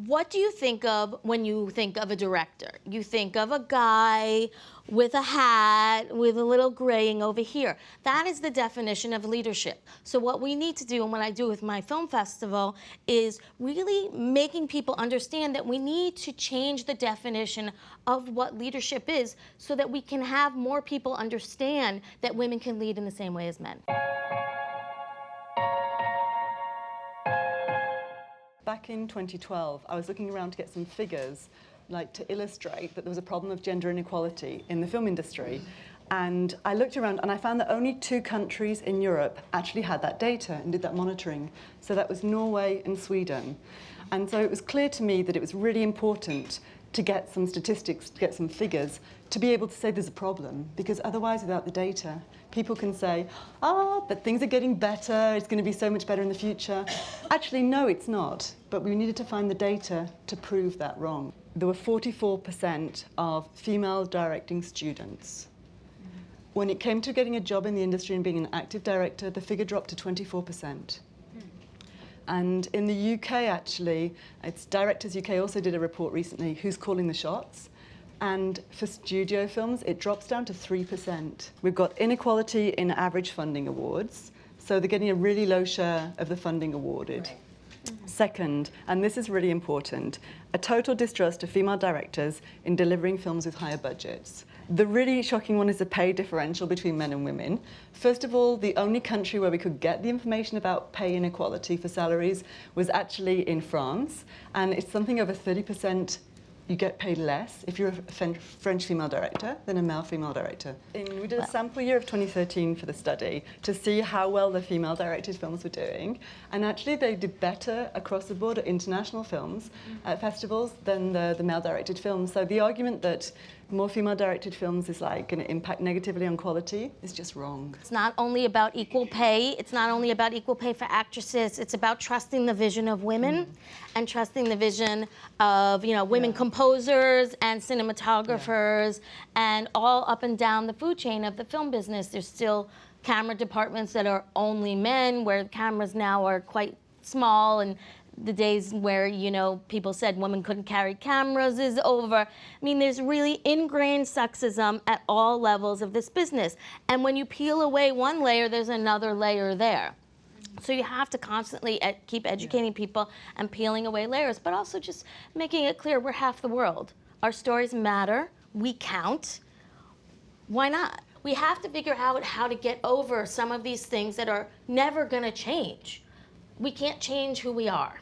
What do you think of when you think of a director? You think of a guy with a hat, with a little graying over here. That is the definition of leadership. So what we need to do, and what I do with my film festival, is really making people understand that we need to change the definition of what leadership is so that we can have more people understand that women can lead in the same way as men. Back in 2012, I was looking around to get some figures, like to illustrate that there was a problem of gender inequality in the film industry. And I looked around and I found that only 2 countries in Europe actually had that data and did that monitoring. So that was Norway and Sweden. And so it was clear to me that it was really important to get some statistics, to get some figures, to be able to say there's a problem, because otherwise, without the data, people can say, but things are getting better, it's going to be so much better in the future. Actually, no, it's not. But we needed to find the data to prove that wrong. There were 44% of female directing students. When it came to getting a job in the industry and being an active director, the figure dropped to 24%. And in the UK, actually, it's Directors UK also did a report recently, Who's Calling the Shots? And for studio films, it drops down to 3%. We've got inequality in average funding awards, so they're getting a really low share of the funding awarded. Right. Second, and this is really important, a total distrust of female directors in delivering films with higher budgets. The really shocking one is the pay differential between men and women. First of all, the only country where we could get the information about pay inequality for salaries was actually in France, and it's something over 30%. You get paid less if you're a French female director than a male female director. We did a sample year of 2013 for the study to see how well the female directed films were doing, and actually they did better across the board at international films at festivals than the male directed films. So the argument that more female directed films is like going to impact negatively on quality is just wrong. It's not only about equal pay, it's not only about equal pay for actresses, it's about trusting the vision of women and trusting the vision of, women composers and cinematographers and all up and down the food chain of the film business. There's still camera departments that are only men, where cameras now are quite small, and the days where, people said women couldn't carry cameras is over. I mean, there's really ingrained sexism at all levels of this business. And when you peel away one layer, there's another layer there. So you have to constantly keep educating people and peeling away layers, but also just making it clear we're half the world. Our stories matter, we count. Why not? We have to figure out how to get over some of these things that are never gonna change. We can't change who we are.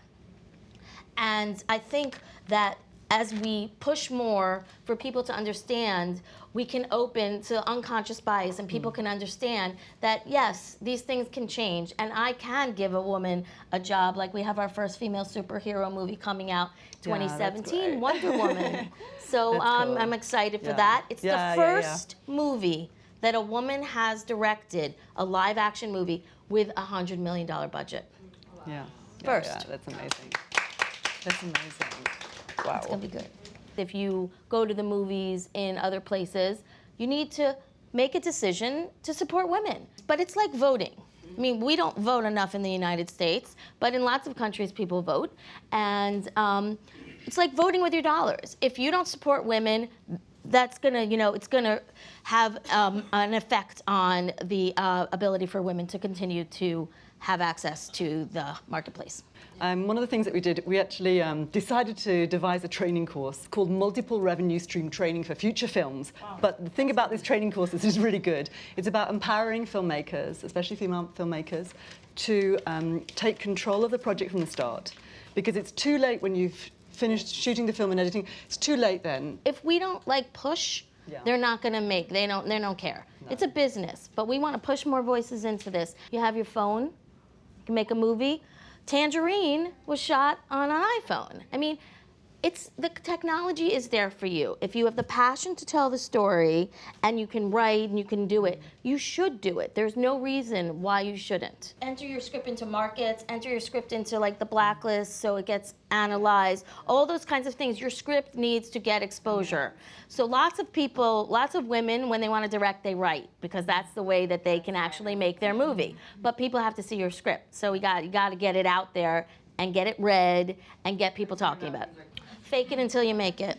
And I think that as we push more for people to understand, we can open to unconscious bias, and people can understand that, yes, these things can change, and I can give a woman a job. Like, we have our first female superhero movie coming out 2017, Wonder Woman. So cool. I'm excited for that. It's the first movie that a woman has directed, a live action movie with a $100 million budget. Yeah. First. Yeah, that's amazing. That's amazing. Wow. It's gonna be good. If you go to the movies in other places, you need to make a decision to support women. But it's like voting. I mean, we don't vote enough in the United States, but in lots of countries people vote. And it's like voting with your dollars. If you don't support women, that's gonna, it's gonna have an effect on the ability for women to continue to have access to the marketplace. One of the things that we did, we actually decided to devise a training course called Multiple Revenue Stream Training for Future Films. Wow. But the thing about this training course is really good. It's about empowering filmmakers, especially female filmmakers, to take control of the project from the start. Because it's too late when you've finished shooting the film and editing. It's too late then. If we don't push, they're not gonna make, they don't care. No. It's a business, but we wanna push more voices into this. You have your phone, you can make a movie. Tangerine was shot on an iPhone. I mean, the technology is there for you. If you have the passion to tell the story and you can write and you can do it, you should do it. There's no reason why you shouldn't. Enter your script into markets, enter your script into the blacklist so it gets analyzed, all those kinds of things. Your script needs to get exposure. So lots of people, lots of women, when they want to direct, they write, because that's the way that they can actually make their movie. But people have to see your script. So you got to get it out there and get it read and get people talking about it. Fake it until you make it.